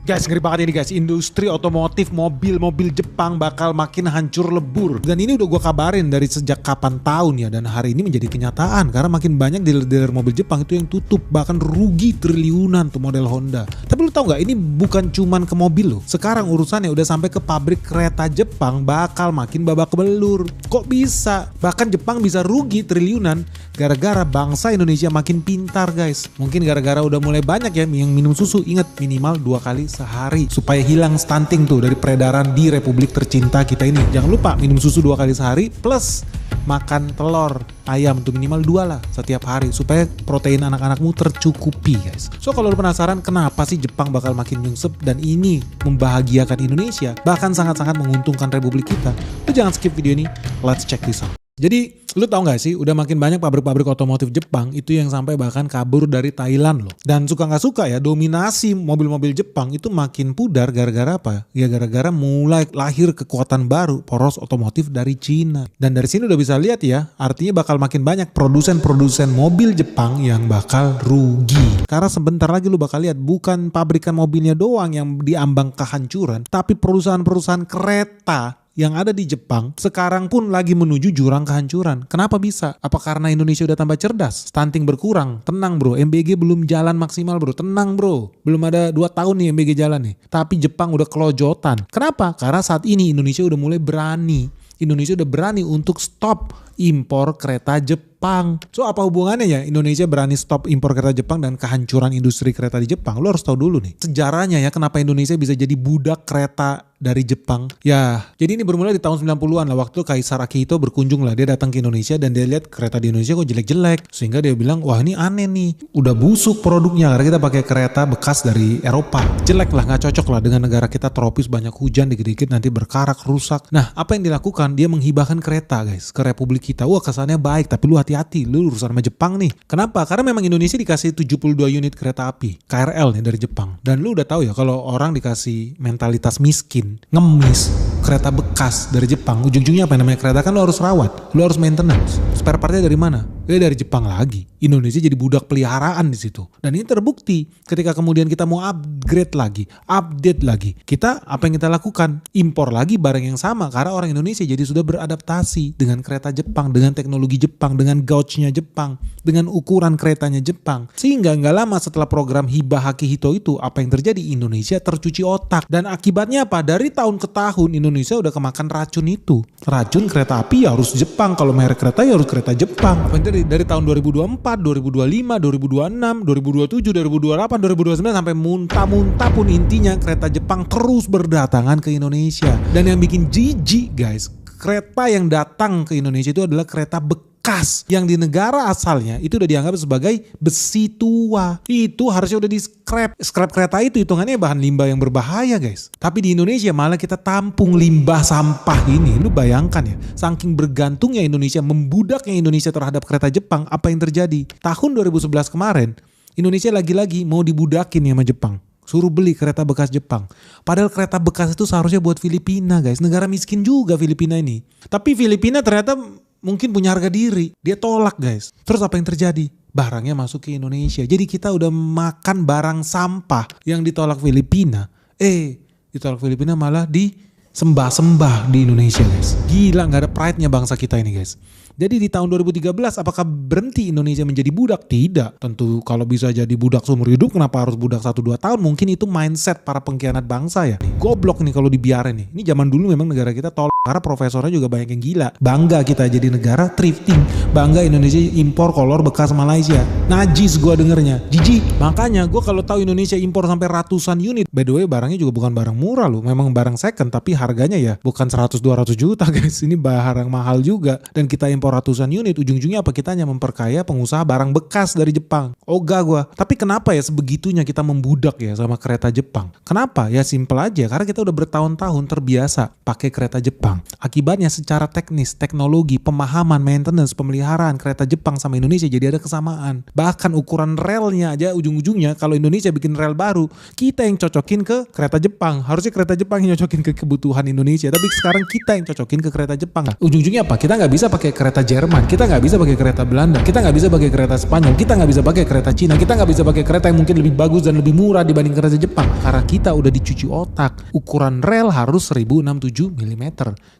Guys, ngeri banget ini guys. Industri otomotif mobil Jepang bakal makin hancur lebur. Dan ini udah gue kabarin dari sejak kapan tahun ya. Dan hari ini menjadi kenyataan. Karena makin banyak dealer-dealer mobil Jepang itu yang tutup. Bahkan rugi triliunan tuh model Honda. Tapi lu tau gak, ini bukan cuman ke mobil loh. Sekarang urusannya udah sampai ke pabrik kereta Jepang bakal makin babak belur. Kok bisa? Bahkan Jepang bisa rugi triliunan gara-gara bangsa Indonesia makin pintar guys. Mungkin gara-gara udah mulai banyak ya yang minum susu. Ingat, minimal 2 kali sehari supaya hilang stunting tuh dari peredaran di Republik tercinta kita ini. Jangan lupa minum susu 2 kali sehari plus makan telur ayam tuh minimal 2 lah setiap hari supaya protein anak-anakmu tercukupi guys. So kalau lu penasaran kenapa sih Jepang bakal makin nyungsep dan ini membahagiakan Indonesia, bahkan sangat-sangat menguntungkan Republik kita, lu jangan skip video ini. Let's check this out. Jadi lu tau gak sih, udah makin banyak pabrik-pabrik otomotif Jepang itu yang sampai bahkan kabur dari Thailand loh. Dan suka gak suka ya, dominasi mobil-mobil Jepang itu makin pudar gara-gara apa? Ya gara-gara mulai lahir kekuatan baru, poros otomotif dari Cina. Dan dari sini udah bisa lihat ya, artinya bakal makin banyak produsen-produsen mobil Jepang yang bakal rugi. Karena sebentar lagi lu bakal lihat bukan pabrikan mobilnya doang yang diambang kehancuran, tapi perusahaan-perusahaan kereta yang ada di Jepang sekarang pun lagi menuju jurang kehancuran. Kenapa bisa? Apa karena Indonesia udah tambah cerdas? Stunting berkurang? Tenang bro, MBG belum jalan maksimal bro. Tenang bro, belum ada 2 tahun nih MBG jalan nih. Tapi Jepang udah kelojotan. Kenapa? Karena saat ini Indonesia udah mulai berani. Indonesia udah berani untuk stop impor kereta Jepang. So apa hubungannya ya Indonesia berani stop impor kereta Jepang dan kehancuran industri kereta di Jepang? Lo harus tahu dulu nih sejarahnya ya, kenapa Indonesia bisa jadi budak kereta dari Jepang. Ya, jadi ini bermula di tahun 90-an lah, waktu Kaisar Akihito berkunjung lah. Dia datang ke Indonesia dan dia lihat kereta di Indonesia kok jelek-jelek. Sehingga dia bilang, wah ini aneh nih. Udah busuk produknya karena kita pakai kereta bekas dari Eropa. Jelek lah, gak cocok lah dengan negara kita tropis, banyak hujan, dikit-dikit nanti berkarak, rusak. Nah, apa yang dilakukan? Dia menghibahkan kereta guys ke Republik kita. Wah kesannya baik, tapi lu hati-hati. Lu urusan sama Jepang nih. Kenapa? Karena memang Indonesia dikasih 72 unit kereta api. KRL nih dari Jepang. Dan lu udah tahu ya kalau orang dikasih mentalitas miskin, ngemis kereta bekas dari Jepang, ujung-ujungnya apa yang namanya kereta kan lo harus rawat, lo harus maintenance. Spare partnya dari mana? Dari Jepang lagi. Indonesia jadi budak peliharaan di situ. Dan ini terbukti ketika kemudian kita mau upgrade lagi, update lagi. Kita apa yang kita lakukan? Impor lagi barang yang sama karena orang Indonesia jadi sudah beradaptasi dengan kereta Jepang, dengan teknologi Jepang, dengan gauge-nya Jepang, dengan ukuran keretanya Jepang. Sehingga nggak lama setelah program Hibah Akihito itu, apa yang terjadi? Indonesia tercuci otak. Dan akibatnya apa? Dari tahun ke tahun Indonesia udah kemakan racun itu. Racun kereta api ya harus Jepang, kalau merek kereta ya harus kereta Jepang. Apa yang dari tahun 2024, 2025, 2026, 2027, 2028, 2029 sampai muntah-muntah pun intinya kereta Jepang terus berdatangan ke Indonesia. Dan yang bikin jijik guys, kereta yang datang ke Indonesia itu adalah kereta bekas yang di negara asalnya itu udah dianggap sebagai besi tua. Itu harusnya udah di scrap. Scrap kereta itu hitungannya bahan limbah yang berbahaya guys. Tapi di Indonesia malah kita tampung limbah sampah ini. Lu bayangkan ya, saking bergantungnya Indonesia, membudaknya Indonesia terhadap kereta Jepang, apa yang terjadi? Tahun 2011 kemarin, Indonesia lagi-lagi mau dibudakin ya sama Jepang. Suruh beli kereta bekas Jepang. Padahal kereta bekas itu seharusnya buat Filipina guys. Negara miskin juga Filipina ini. Tapi Filipina ternyata mungkin punya harga diri. Dia tolak guys. Terus apa yang terjadi? Barangnya masuk ke Indonesia. Jadi kita udah makan barang sampah yang ditolak Filipina. Ditolak Filipina malah disembah-sembah di Indonesia guys. Gila, gak ada pride-nya bangsa kita ini guys. Jadi di tahun 2013 apakah berhenti Indonesia menjadi budak? Tidak. Tentu kalau bisa jadi budak seumur hidup, kenapa harus budak 1-2 tahun? Mungkin itu mindset para pengkhianat bangsa ya. Goblok nih kalau dibiarin nih. Ini zaman dulu memang negara kita karena profesornya juga banyak yang gila. Bangga kita jadi negara thrifting. Bangga Indonesia impor kolor bekas Malaysia. Najis gue dengernya. Jijik. Makanya gue kalau tahu Indonesia impor sampai ratusan unit. By the way barangnya juga bukan barang murah loh. Memang barang second tapi harganya ya bukan 100-200 juta guys. Ini barang mahal juga. Dan kita impor ratusan unit, ujung-ujungnya apa? Kita hanya memperkaya pengusaha barang bekas dari Jepang. Ogah gua. Tapi kenapa ya sebegitunya kita membudak ya sama kereta Jepang? Kenapa? Ya simple aja, karena kita udah bertahun-tahun terbiasa pakai kereta Jepang. Akibatnya secara teknis, teknologi, pemahaman, maintenance, pemeliharaan kereta Jepang sama Indonesia jadi ada kesamaan. Bahkan ukuran relnya aja ujung-ujungnya kalau Indonesia bikin rel baru, kita yang cocokin ke kereta Jepang. Harusnya kereta Jepang yang cocokin ke kebutuhan Indonesia, tapi sekarang kita yang cocokin ke kereta Jepang. Ujung-ujungnya apa? Kita nggak bisa pakai kereta kereta Jerman, kita nggak bisa pakai kereta Belanda, kita nggak bisa pakai kereta Spanyol, kita nggak bisa pakai kereta Cina, kita nggak bisa pakai kereta yang mungkin lebih bagus dan lebih murah dibanding kereta Jepang. Karena kita udah dicuci otak. Ukuran rel harus 1067 mm.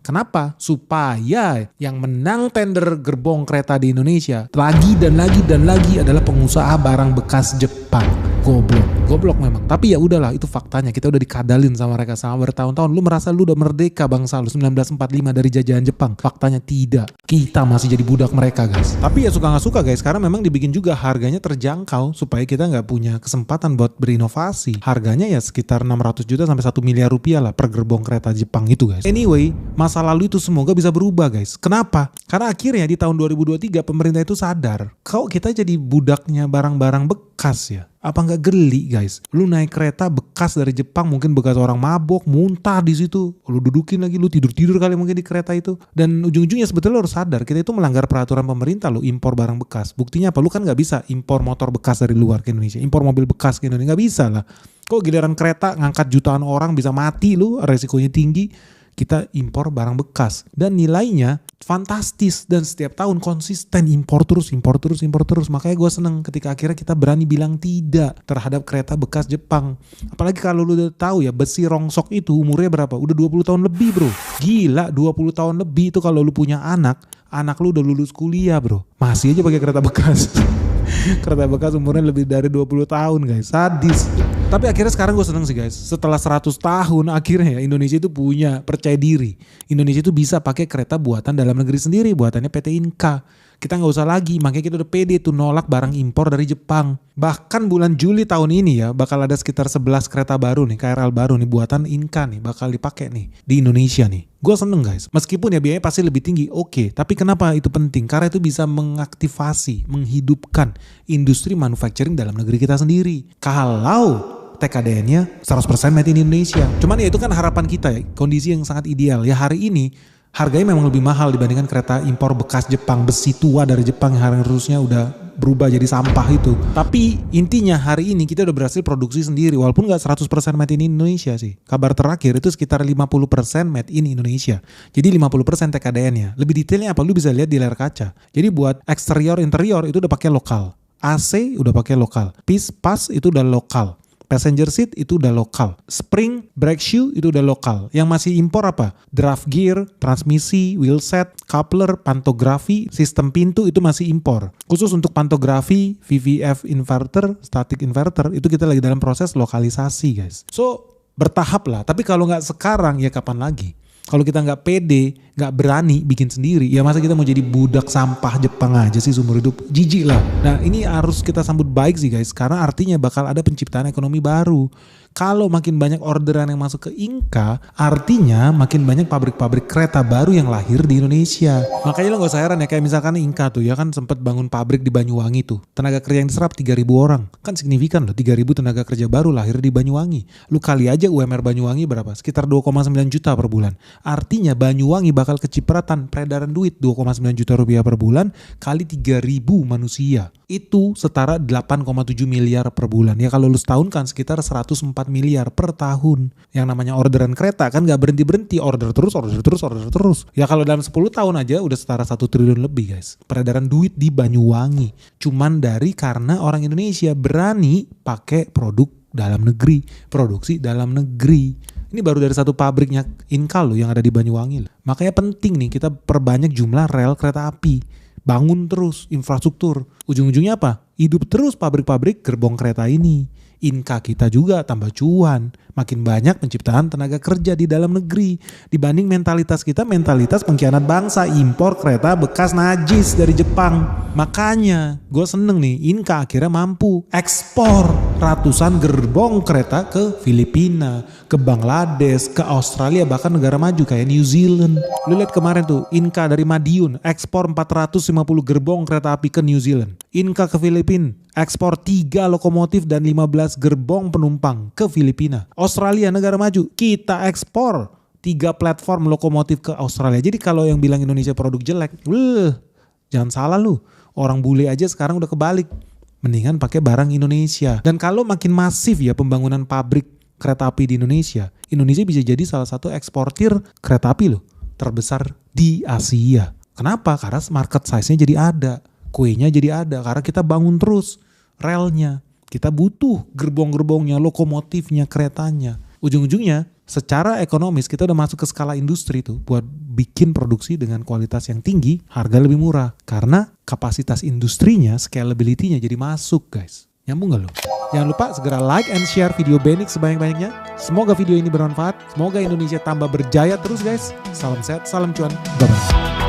Kenapa? Supaya yang menang tender gerbong kereta di Indonesia lagi dan lagi adalah pengusaha barang bekas Jepang. Goblok memang. Tapi ya udahlah, itu faktanya. Kita udah dikadalin sama mereka sama bertahun-tahun. Lu merasa lu udah merdeka bangsa lu 1945 dari jajahan Jepang. Faktanya tidak. Kita masih jadi budak mereka, guys. Tapi ya suka nggak suka, guys, karena memang dibikin juga harganya terjangkau supaya kita nggak punya kesempatan buat berinovasi. Harganya ya sekitar 600 juta sampai 1 miliar rupiah lah per gerbong kereta Jepang itu, guys. Anyway, masa lalu itu semoga bisa berubah, guys. Kenapa? Karena akhirnya di tahun 2023 pemerintah itu sadar kalau kita jadi budaknya barang-barang bekas ya. Apa nggak geli, guys? Lu naik kereta bekas dari Jepang, mungkin bekas orang mabok, muntah di situ. Lu dudukin lagi, lu tidur kali mungkin di kereta itu. Dan ujung-ujungnya sebetulnya lu harus sadar, kita itu melanggar peraturan pemerintah lo impor barang bekas. Buktinya apa? Lu kan nggak bisa impor motor bekas dari luar ke Indonesia, impor mobil bekas ke Indonesia, nggak bisa lah. Kok giliran kereta ngangkat jutaan orang bisa mati lu, resikonya tinggi. Kita impor barang bekas dan nilainya fantastis dan setiap tahun konsisten impor terus. Makanya gue seneng ketika akhirnya kita berani bilang tidak terhadap kereta bekas Jepang. Apalagi kalau lu udah tahu ya, besi rongsok itu umurnya berapa? Udah 20 tahun lebih, bro. Gila, 20 tahun lebih itu kalau lu punya anak lu udah lulus kuliah, bro. Masih aja pakai kereta bekas. Kereta bekas umurnya lebih dari 20 tahun, guys. Sadis. Tapi akhirnya sekarang gue seneng sih, guys. Setelah 100 tahun akhirnya Indonesia itu punya percaya diri. Indonesia itu bisa pakai kereta buatan dalam negeri sendiri, buatannya PT Inka. Kita nggak usah lagi, makanya kita udah pede tuh nolak barang impor dari Jepang. Bahkan bulan Juli tahun ini ya bakal ada sekitar 11 kereta baru nih, KRL baru nih buatan Inka nih bakal dipakai nih di Indonesia nih. Gue seneng, guys. Meskipun ya biayanya pasti lebih tinggi, oke. Tapi kenapa itu penting? Karena itu bisa mengaktifasi, menghidupkan industri manufacturing dalam negeri kita sendiri. Kalau TKDN-nya 100% made in Indonesia. Cuman ya itu kan harapan kita ya, kondisi yang sangat ideal. Ya hari ini harganya memang lebih mahal dibandingkan kereta impor bekas Jepang, besi tua dari Jepang yang harusnya udah berubah jadi sampah itu. Tapi intinya hari ini kita udah berhasil produksi sendiri walaupun gak 100% made in Indonesia sih. Kabar terakhir itu sekitar 50% made in Indonesia. Jadi 50% TKDN-nya. Lebih detailnya apa? Lu bisa lihat di layar kaca. Jadi buat eksterior interior itu udah pakai lokal. AC udah pakai lokal. Pas itu udah lokal. Passenger seat itu udah lokal. Spring, brake shoe itu udah lokal. Yang masih impor apa? Draft gear, transmisi, wheelset, coupler, pantografi, sistem pintu itu masih impor. Khusus untuk pantografi, VVF inverter, static inverter itu kita lagi dalam proses lokalisasi, guys. So bertahap lah. Tapi kalau nggak sekarang ya kapan lagi? Kalau kita nggak pede, nggak berani bikin sendiri, ya masa kita mau jadi budak sampah Jepang aja sih seumur hidup? Jijik lah. Nah ini harus kita sambut baik sih, guys, karena artinya bakal ada penciptaan ekonomi baru. Kalau makin banyak orderan yang masuk ke Inka, artinya makin banyak pabrik-pabrik kereta baru yang lahir di Indonesia. Makanya lo gak usah heran ya, kayak misalkan Inka tuh ya kan sempet bangun pabrik di Banyuwangi tuh. Tenaga kerja yang diserap 3.000 orang. Kan signifikan loh, 3.000 tenaga kerja baru lahir di Banyuwangi. Lu kali aja UMR Banyuwangi berapa? Sekitar 2,9 juta per bulan. Artinya Banyuwangi bakal kecipratan peredaran duit 2,9 juta rupiah per bulan kali 3.000 manusia. Itu setara 8,7 miliar per bulan. Ya kalau lu setahun kan sekitar 104 miliar per tahun. Yang namanya orderan kereta kan gak berhenti-berhenti. Order terus. Ya kalau dalam 10 tahun aja udah setara 1 triliun lebih, guys. Peredaran duit di Banyuwangi. Cuman karena orang Indonesia berani pakai produk dalam negeri. Produksi dalam negeri. Ini baru dari satu pabriknya Inka loh yang ada di Banyuwangi. Makanya penting nih kita perbanyak jumlah rel kereta api. Bangun terus infrastruktur. Ujung-ujungnya apa? Hidup terus pabrik-pabrik gerbong kereta ini. Inka kita juga tambah cuan. Makin banyak penciptaan tenaga kerja di dalam negeri. Dibanding mentalitas kita, mentalitas pengkhianat bangsa. Impor kereta bekas najis dari Jepang. Makanya gue seneng nih Inka akhirnya mampu ekspor ratusan gerbong kereta ke Filipina, ke Bangladesh, ke Australia, bahkan negara maju kayak New Zealand. Lu lihat kemarin tuh Inka dari Madiun ekspor 450 gerbong kereta api ke New Zealand. Inka ke Filipina ekspor 3 lokomotif dan 15 gerbong penumpang ke Filipina. Australia negara maju, kita ekspor 3 platform lokomotif ke Australia. Jadi kalau yang bilang Indonesia produk jelek, jangan salah lu. Orang bule aja sekarang udah kebalik. Mendingan pakai barang Indonesia. Dan kalau makin masif ya pembangunan pabrik kereta api di Indonesia, Indonesia bisa jadi salah satu eksportir kereta api loh terbesar di Asia. Kenapa? Karena market size-nya jadi ada, kuenya jadi ada, karena kita bangun terus relnya. Kita butuh gerbong-gerbongnya, lokomotifnya, keretanya. Ujung-ujungnya secara ekonomis kita udah masuk ke skala industri tuh buat bikin produksi dengan kualitas yang tinggi, harga lebih murah. Karena kapasitas industrinya, scalability-nya jadi masuk guys. Nyambung gak lo? Jangan lupa segera like and share video Benix sebanyak-banyaknya. Semoga video ini bermanfaat. Semoga Indonesia tambah berjaya terus guys. Salam sehat, salam cuan. Bye-bye.